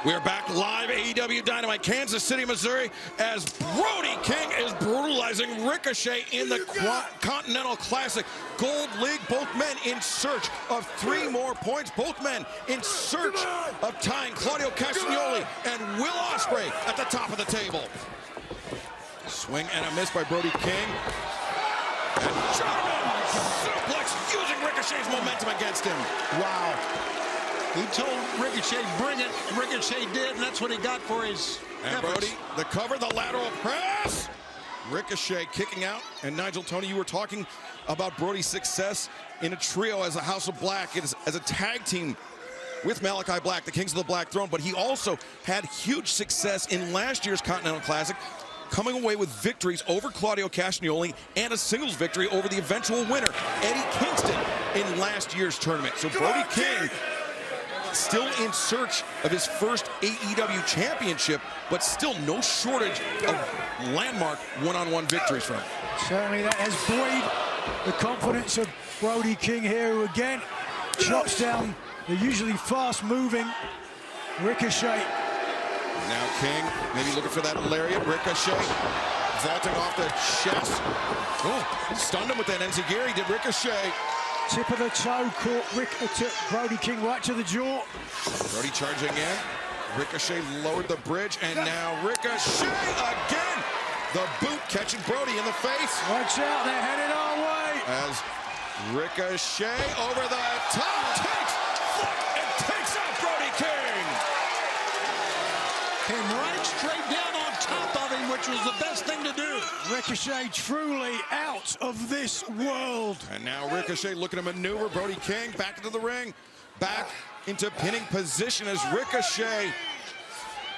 We are back live, AEW Dynamite, Kansas City, Missouri, as Brody King is brutalizing Ricochet in the Continental Classic Gold League. Both men in search of 3 more points. Both men in search of tying Claudio Castagnoli and Will Ospreay at the top of the table. Swing and a miss by Brody King. And German suplex using Ricochet's momentum against him. Wow. He told Ricochet, bring it. Ricochet did, and that's what he got for his And efforts. Brody, the cover, the lateral press. Ricochet kicking out. And Nigel, Tony, you were talking about Brody's success in a trio as a House of Black, as a tag team with Malachi Black, the Kings of the Black Throne. But he also had huge success in last year's Continental Classic, coming away with victories over Claudio Castagnoli and a singles victory over the eventual winner, Eddie Kingston, in last year's tournament. So Brody King still in search of his first AEW championship, but still no shortage of landmark one-on-one victories from him. Certainly that has buoyed the confidence of Brody King here, who again chops down the usually fast-moving Ricochet. Now King, maybe looking for that lariat. Ricochet vaulting off the chest. Oh, stunned him with that enziguri, did Ricochet. Tip of the toe caught Brody King right to the jaw. Brody charging in. Ricochet lowered the bridge, and now Ricochet again. The boot catching Brody in the face. Watch out, they're headed our way. As Ricochet over the top takes and takes out Brody King. Came right straight down on top of him, which was the best thing to do. Ricochet truly out of this world. And now Ricochet looking to maneuver Brody King back into the ring, back into pinning position as Ricochet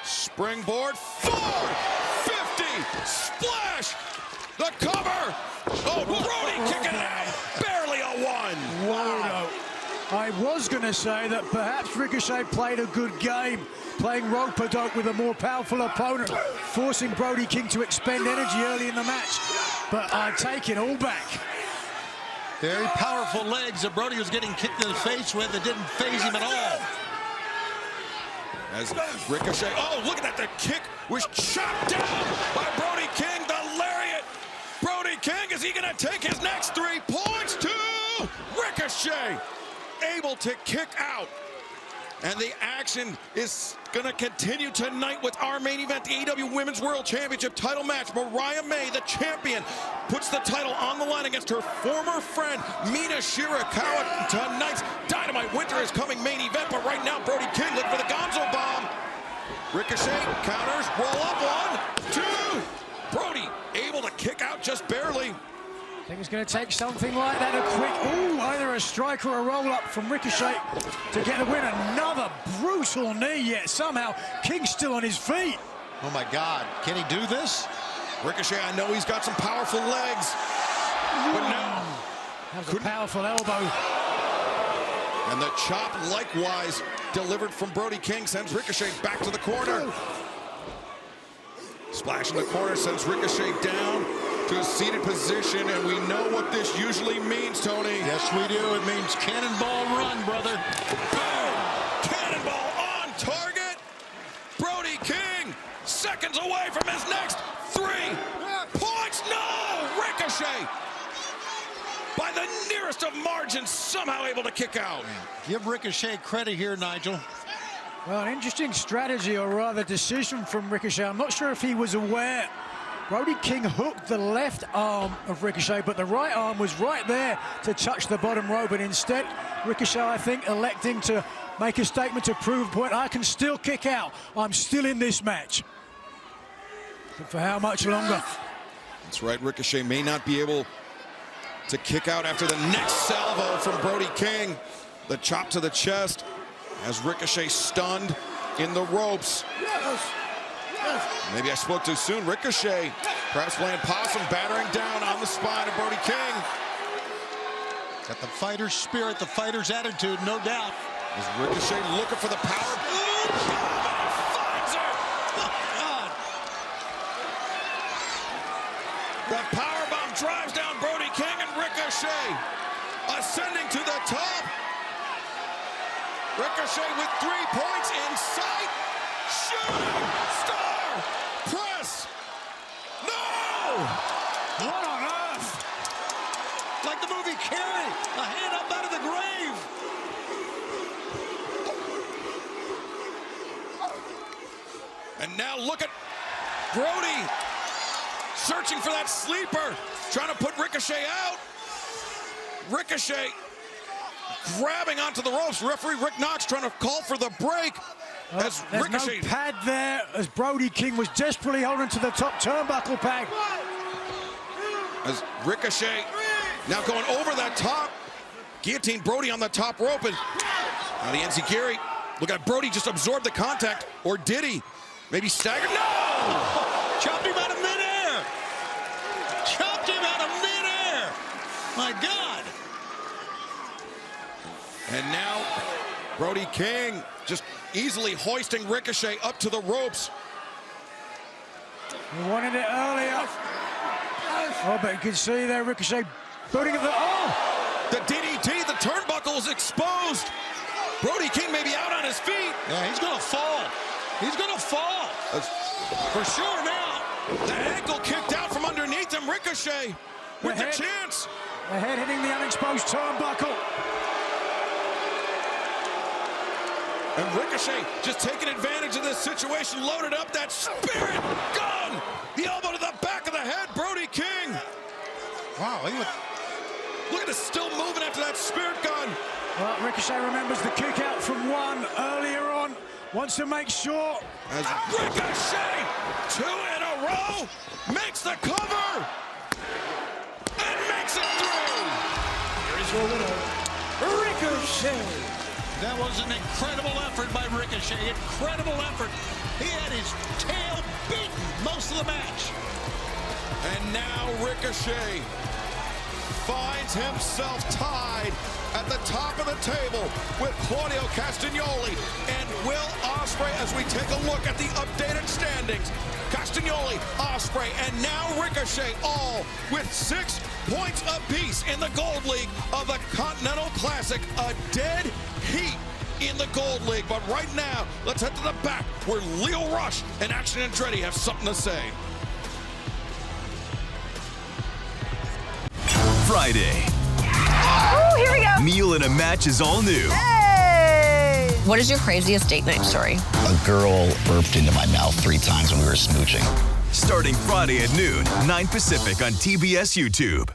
springboard forward, 50 splash, the cover. Oh, Brody kicking out, barely a 1. Wow. I was going to say that perhaps Ricochet played a good game, playing rope-a-dope with a more powerful opponent, forcing Brody King to expend energy early in the match. But I take it all back. Very powerful legs that Brody was getting kicked in the face with. It didn't phase him at all. As Ricochet, oh, look at that, the kick was chopped down by Brody King, the lariat. Brody King, is he going to take his next 3 points? 2, Ricochet able to kick out. And the action is going to continue tonight with our main event, the AEW Women's World Championship title match. Mariah May, the champion, puts the title on the line against her former friend, Mina Shirakawa. Tonight's Dynamite Winter is coming main event, but right now, Brody King looking for the Gonzo Bomb. Ricochet counters, roll up, 1, 2. Brody able to kick out just barely. I think it's going to take something like that, a quick, either a strike or a roll-up from Ricochet to get the win. Another brutal knee, yet somehow King's still on his feet. Oh, my God. Can he do this? Ricochet, I know he's got some powerful legs, but no. That was a powerful elbow. And the chop, likewise, delivered from Brody King, sends Ricochet back to the corner. Splash in the corner sends Ricochet down to a seated position, and we know what this usually means, Tony. Yes, we do. It means cannonball run, brother. Boom! Cannonball on target. Brody King, seconds away from his next 3 points. No! Ricochet, by the nearest of margins, somehow able to kick out. Give Ricochet credit here, Nigel. Well, an interesting strategy, or rather decision from Ricochet. I'm not sure if he was aware. Brody King hooked the left arm of Ricochet, but the right arm was right there to touch the bottom rope. And instead, Ricochet, I think, electing to make a statement to prove a point. I can still kick out. I'm still in this match. But for how much longer? That's right, Ricochet may not be able to kick out after the next salvo from Brody King. The chop to the chest as Ricochet stunned in the ropes. Maybe I spoke too soon. Ricochet perhaps playing possum, battering down on the spine of Brody King. Got the fighter's spirit, the fighter's attitude, no doubt. Is Ricochet looking for the power? Finds her! Oh, God. The powerbomb drives down Brody King, and Ricochet ascending to the top. Ricochet with 3 points in sight. Shooting star press. No! What on earth? Like the movie Carrie, a hand up out of the grave. And now look at Brody searching for that sleeper, trying to put Ricochet out. Ricochet grabbing onto the ropes. Referee Rick Knox trying to call for the break. As There's Ricochet no pad there, as Brody King was desperately holding to the top turnbuckle pad. As Ricochet now going over that top. Guillotine Brody on the top rope. And now the Enziguri. Look at Brody just absorbed the contact. Or did he? Maybe staggered? No! Chopped him out of midair. Chopped him out of midair. My God. And now Brody King just easily hoisting Ricochet up to the ropes. He wanted it earlier. Oh, but you can see there Ricochet building up the... Oh! The DDT, the turnbuckle is exposed. Brody King may be out on his feet. Yeah, he's going to fall. He's going to fall. For sure now. The ankle kicked out from underneath him. Ricochet with the head. chance. The head hitting the unexposed turnbuckle. And Ricochet just taking advantage of this situation, loaded up that spirit gun. The elbow to the back of the head, Brody King. Wow, he would... Look at it, still moving after that spirit gun. Well, Ricochet remembers the kick out from one earlier on. Wants to make sure. As Ricochet, 2 in a row, makes the cover. And makes it through. Here is your winner, Ricochet. That was an incredible effort by Ricochet. Incredible effort. He had his tail beaten most of the match. And now Ricochet finds himself tied at the top of the table with Claudio Castagnoli and Will Ospreay as we take a look at the updated standings. Castagnoli, Ospreay, and now Ricochet, all with 6 points apiece in the Gold League of the Continental Classic. A dead heat in the Gold League. But right now, let's head to the back where Lio Rush and Action Andretti have something to say. Friday. Oh, here we go. Meal in a Match is all new. Hey! What is your craziest date night story? A girl burped into my mouth 3 times when we were smooching. Starting Friday at noon, 9 Pacific on TBS YouTube.